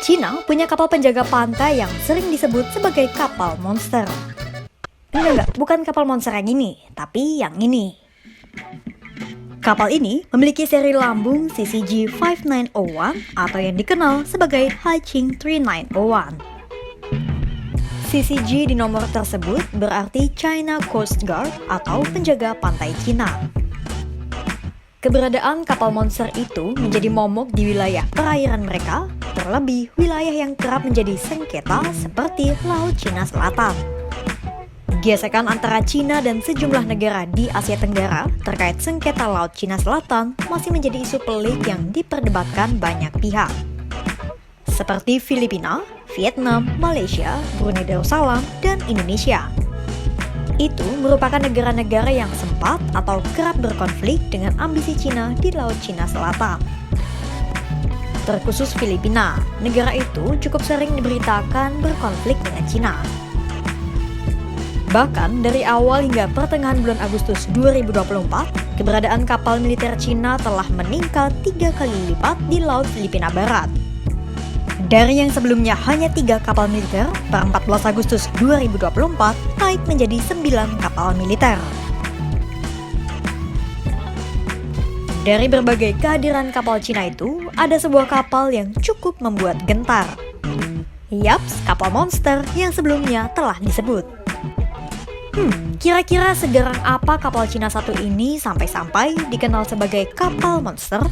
Cina punya kapal penjaga pantai yang sering disebut sebagai kapal monster. Enggak, bukan kapal monster yang ini, tapi yang ini. Kapal ini memiliki seri lambung CCG 5901 atau yang dikenal sebagai Haiqing 3901. CCG di nomor tersebut berarti China Coast Guard atau penjaga pantai Cina. Keberadaan kapal monster itu menjadi momok di wilayah perairan mereka, terlebih wilayah yang kerap menjadi sengketa seperti Laut Cina Selatan. Gesekan antara Cina dan sejumlah negara di Asia Tenggara terkait sengketa Laut Cina Selatan masih menjadi isu pelik yang diperdebatkan banyak pihak. Seperti Filipina, Vietnam, Malaysia, Brunei Darussalam, dan Indonesia. Itu merupakan negara-negara yang sempat atau kerap berkonflik dengan ambisi Cina di Laut Cina Selatan. Terkhusus Filipina, negara itu cukup sering diberitakan berkonflik dengan Cina. Bahkan dari awal hingga pertengahan bulan Agustus 2024, keberadaan kapal militer Cina telah meningkat 3 kali lipat di Laut Filipina Barat. Dari yang sebelumnya hanya 3 kapal militer, per 14 Agustus 2024 naik menjadi 9 kapal militer. Dari berbagai kehadiran kapal Cina itu, ada sebuah kapal yang cukup membuat gentar. Yaps, kapal monster yang sebelumnya telah disebut. Kira-kira segarang apa kapal Cina satu ini sampai-sampai dikenal sebagai kapal monster?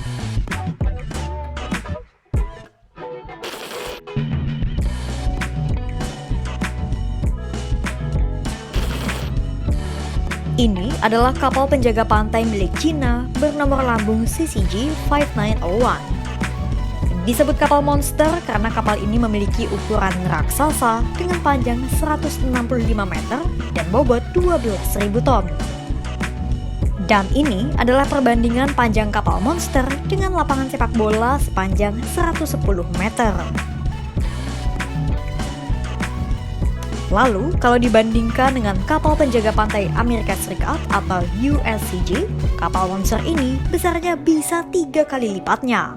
Ini adalah kapal penjaga pantai milik Cina bernomor lambung CCG 5901. Disebut kapal monster karena kapal ini memiliki ukuran raksasa dengan panjang 165 meter dan bobot 12.000 ton. Dan ini adalah perbandingan panjang kapal monster dengan lapangan sepak bola sepanjang 110 meter. Lalu, kalau dibandingkan dengan kapal penjaga pantai Amerika Serikat atau USCG, kapal monster ini besarnya bisa 3 kali lipatnya.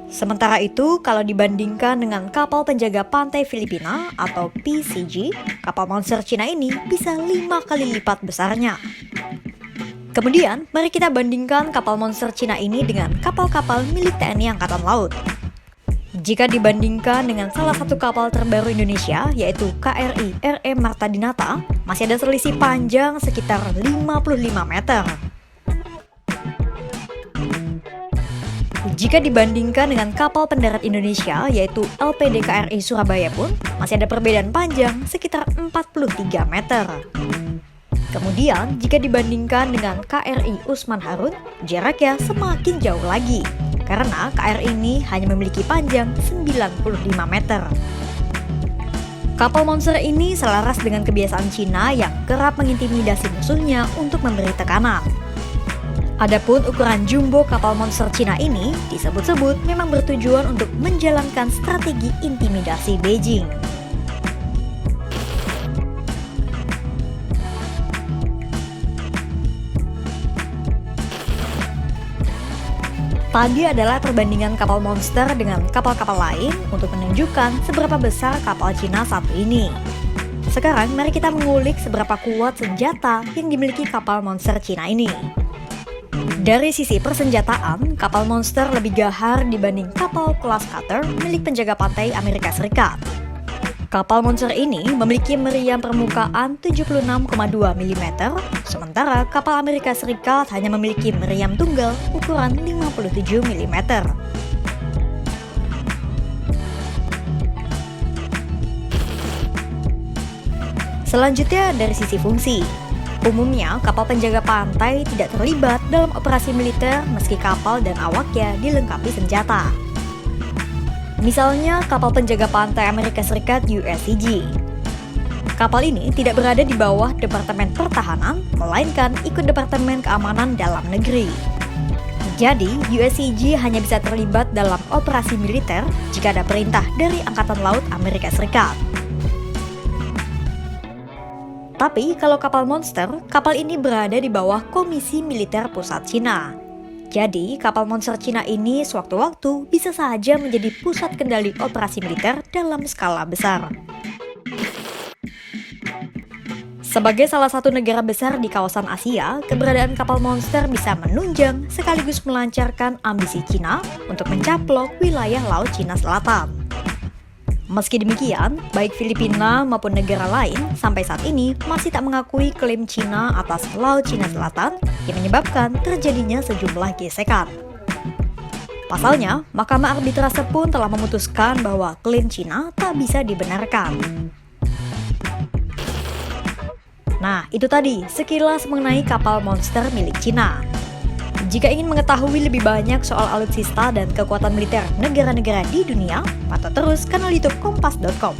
Sementara itu, kalau dibandingkan dengan kapal penjaga pantai Filipina atau PCG, kapal monster Cina ini bisa 5 kali lipat besarnya. Kemudian, mari kita bandingkan kapal monster Cina ini dengan kapal-kapal milik TNI Angkatan Laut. Jika dibandingkan dengan salah satu kapal terbaru Indonesia, yaitu KRI RE Marta Dinata, masih ada selisih panjang sekitar 55 meter. Jika dibandingkan dengan kapal pendarat Indonesia, yaitu LPD KRI Surabaya pun, masih ada perbedaan panjang sekitar 43 meter. Kemudian, jika dibandingkan dengan KRI Usman Harun, jaraknya semakin jauh lagi. Karena KRI ini hanya memiliki panjang 95 meter. Kapal monster ini selaras dengan kebiasaan Cina yang kerap mengintimidasi musuhnya untuk memberi tekanan. Adapun ukuran jumbo kapal monster Cina ini disebut-sebut memang bertujuan untuk menjalankan strategi intimidasi Beijing. Tadi adalah perbandingan kapal monster dengan kapal-kapal lain untuk menunjukkan seberapa besar kapal Cina satu ini. Sekarang mari kita mengulik seberapa kuat senjata yang dimiliki kapal monster Cina ini. Dari sisi persenjataan, kapal monster lebih gahar dibanding kapal kelas cutter milik penjaga pantai Amerika Serikat. Kapal monster ini memiliki meriam permukaan 76,2 mm, sementara kapal Amerika Serikat hanya memiliki meriam tunggal ukuran 57 mm. Selanjutnya dari sisi fungsi. Umumnya, kapal penjaga pantai tidak terlibat dalam operasi militer meski kapal dan awaknya dilengkapi senjata. Misalnya kapal penjaga pantai Amerika Serikat USCG. Kapal ini tidak berada di bawah Departemen Pertahanan, melainkan ikut Departemen Keamanan Dalam Negeri. Jadi, USCG hanya bisa terlibat dalam operasi militer jika ada perintah dari Angkatan Laut Amerika Serikat. Tapi kalau kapal monster, kapal ini berada di bawah Komisi Militer Pusat Cina. Jadi, kapal monster Cina ini sewaktu-waktu bisa saja menjadi pusat kendali operasi militer dalam skala besar. Sebagai salah satu negara besar di kawasan Asia, keberadaan kapal monster bisa menunjang sekaligus melancarkan ambisi Cina untuk mencaplok wilayah Laut Cina Selatan. Meski demikian, baik Filipina maupun negara lain sampai saat ini masih tak mengakui klaim Cina atas Laut Cina Selatan yang menyebabkan terjadinya sejumlah gesekan. Pasalnya, Mahkamah Arbitrase pun telah memutuskan bahwa klaim Cina tak bisa dibenarkan. Nah, itu tadi sekilas mengenai kapal monster milik Cina. Jika ingin mengetahui lebih banyak soal alutsista dan kekuatan militer negara-negara di dunia, pantau terus kanal YouTube Kompas.com.